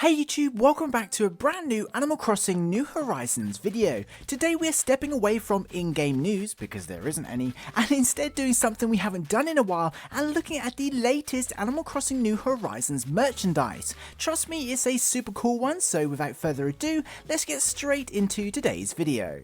Hey YouTube, welcome back to a brand new Animal Crossing New Horizons video. Today we're stepping away from in-game news, because there isn't any, and instead doing something we haven't done in a while and looking at the latest Animal Crossing New Horizons merchandise. Trust me, it's a super cool one, so without further ado, let's get straight into today's video.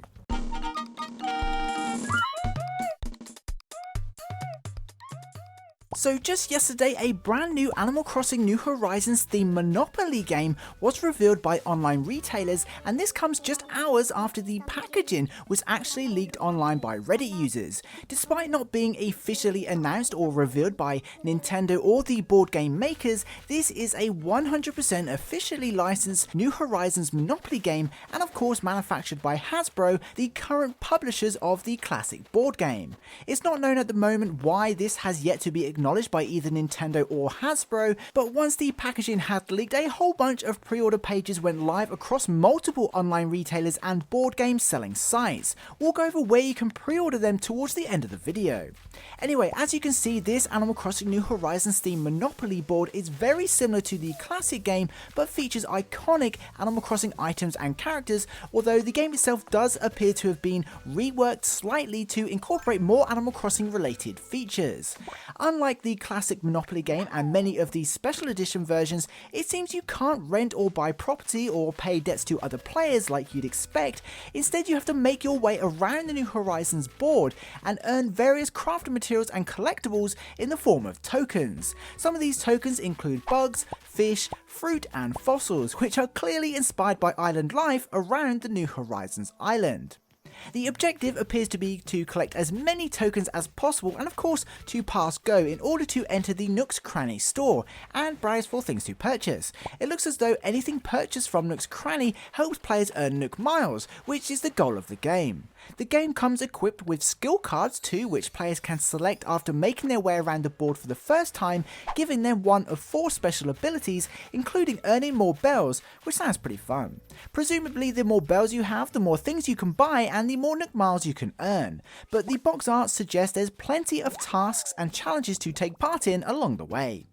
So just yesterday, a brand new Animal Crossing New Horizons themed Monopoly game was revealed by online retailers, and this comes just hours after the packaging was actually leaked online by Reddit users. Despite not being officially announced or revealed by Nintendo or the board game makers, this is a 100% officially licensed New Horizons Monopoly game, and of course manufactured by Hasbro, the current publishers of the classic board game. It's not known at the moment why this has yet to be acknowledged by either Nintendo or Hasbro, but once the packaging had leaked, a whole bunch of pre-order pages went live across multiple online retailers and board game selling sites. We'll go over where you can pre-order them towards the end of the video. Anyway, as you can see, this Animal Crossing New Horizons themed Monopoly board is very similar to the classic game, but features iconic Animal Crossing items and characters, although the game itself does appear to have been reworked slightly to incorporate more Animal Crossing related features. Unlike the classic Monopoly game and many of these special edition versions, it seems you can't rent or buy property or pay debts to other players like you'd expect. Instead, you have to make your way around the New Horizons board and earn various crafting materials and collectibles in the form of tokens. Some of these tokens include bugs, fish, fruit and fossils, which are clearly inspired by island life around the New Horizons island. The objective appears to be to collect as many tokens as possible and of course to pass go in order to enter the Nook's Cranny store and browse for things to purchase. It looks as though anything purchased from Nook's Cranny helps players earn Nook Miles, which is the goal of the game. The game comes equipped with skill cards too, which players can select after making their way around the board for the first time, giving them one of 4 special abilities, including earning more bells, which sounds pretty fun. Presumably the more bells you have, the more things you can buy and the more Nook Miles you can earn, but the box art suggests there's plenty of tasks and challenges to take part in along the way.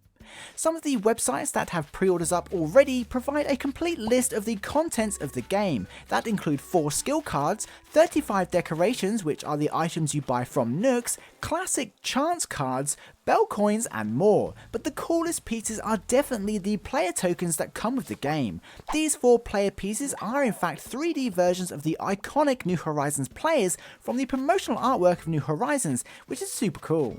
Some of the websites that have pre-orders up already provide a complete list of the contents of the game that include 4 skill cards, 35 decorations, which are the items you buy from Nooks, classic chance cards, bell coins and more, but the coolest pieces are definitely the player tokens that come with the game. These 4 player pieces are in fact 3D versions of the iconic New Horizons players from the promotional artwork of New Horizons, which is super cool.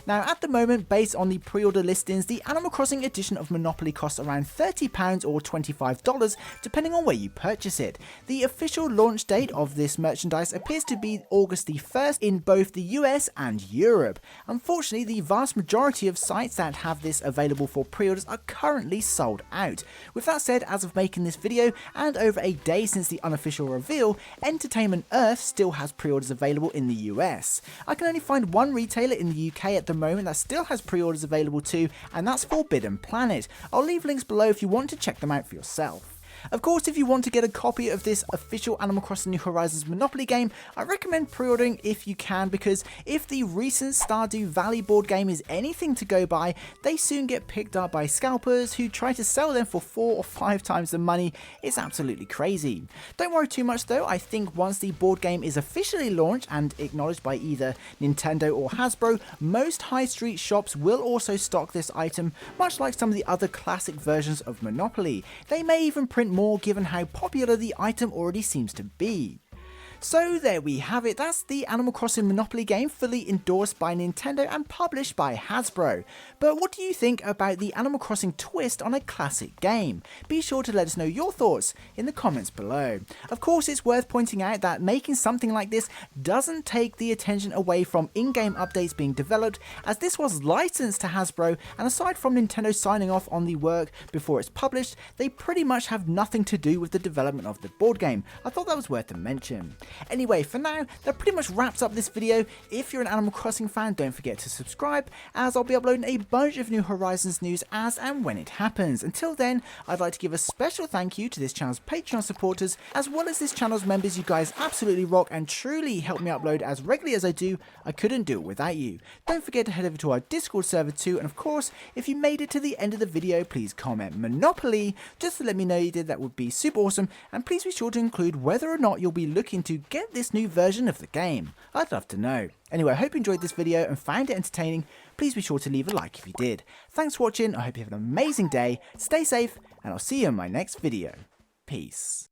Now at the moment, based on the pre-order listings, the Animal Crossing edition of Monopoly costs around £30 or $25 depending on where you purchase it. The official launch date of this merchandise appears to be August the 1st in both the US and Europe. Unfortunately, the vast majority of sites that have this available for pre-orders are currently sold out. With that said, as of making this video and over a day since the unofficial reveal, Entertainment Earth still has pre-orders available in the US. I can only find one retailer in the UK at the moment that still has pre-orders available too, and that's Forbidden Planet. I'll leave links below if you want to check them out for yourself. Of course, if you want to get a copy of this official Animal Crossing New Horizons Monopoly game, I recommend pre-ordering if you can, because if the recent Stardew Valley board game is anything to go by, they soon get picked up by scalpers who try to sell them for 4 or 5 times the money. It's absolutely crazy. Don't worry too much though. I think once the board game is officially launched and acknowledged by either Nintendo or Hasbro, most high street shops will also stock this item, much like some of the other classic versions of Monopoly. They may even print more given how popular the item already seems to be. So there we have it, that's the Animal Crossing Monopoly game fully endorsed by Nintendo and published by Hasbro. But what do you think about the Animal Crossing twist on a classic game? Be sure to let us know your thoughts in the comments below. Of course, it's worth pointing out that making something like this doesn't take the attention away from in-game updates being developed, as this was licensed to Hasbro, and aside from Nintendo signing off on the work before it's published, they pretty much have nothing to do with the development of the board game. I thought that was worth a mention. Anyway, for now, that pretty much wraps up this video. If you're an Animal Crossing fan, don't forget to subscribe, as I'll be uploading a bunch of New Horizons news as and when it happens. Until then, I'd like to give a special thank you to this channel's Patreon supporters, as well as this channel's members. You guys absolutely rock and truly help me upload as regularly as I do. I couldn't do it without you. Don't forget to head over to our Discord server too, and of course, if you made it to the end of the video, please comment Monopoly just to let me know you did. That would be super awesome, and please be sure to include whether or not you'll be looking to get this new version of the game. I'd love to know. Anyway, I hope you enjoyed this video and found it entertaining. Please be sure to leave a like if you did. Thanks for watching, I hope you have an amazing day, stay safe, and I'll see you in my next video. Peace.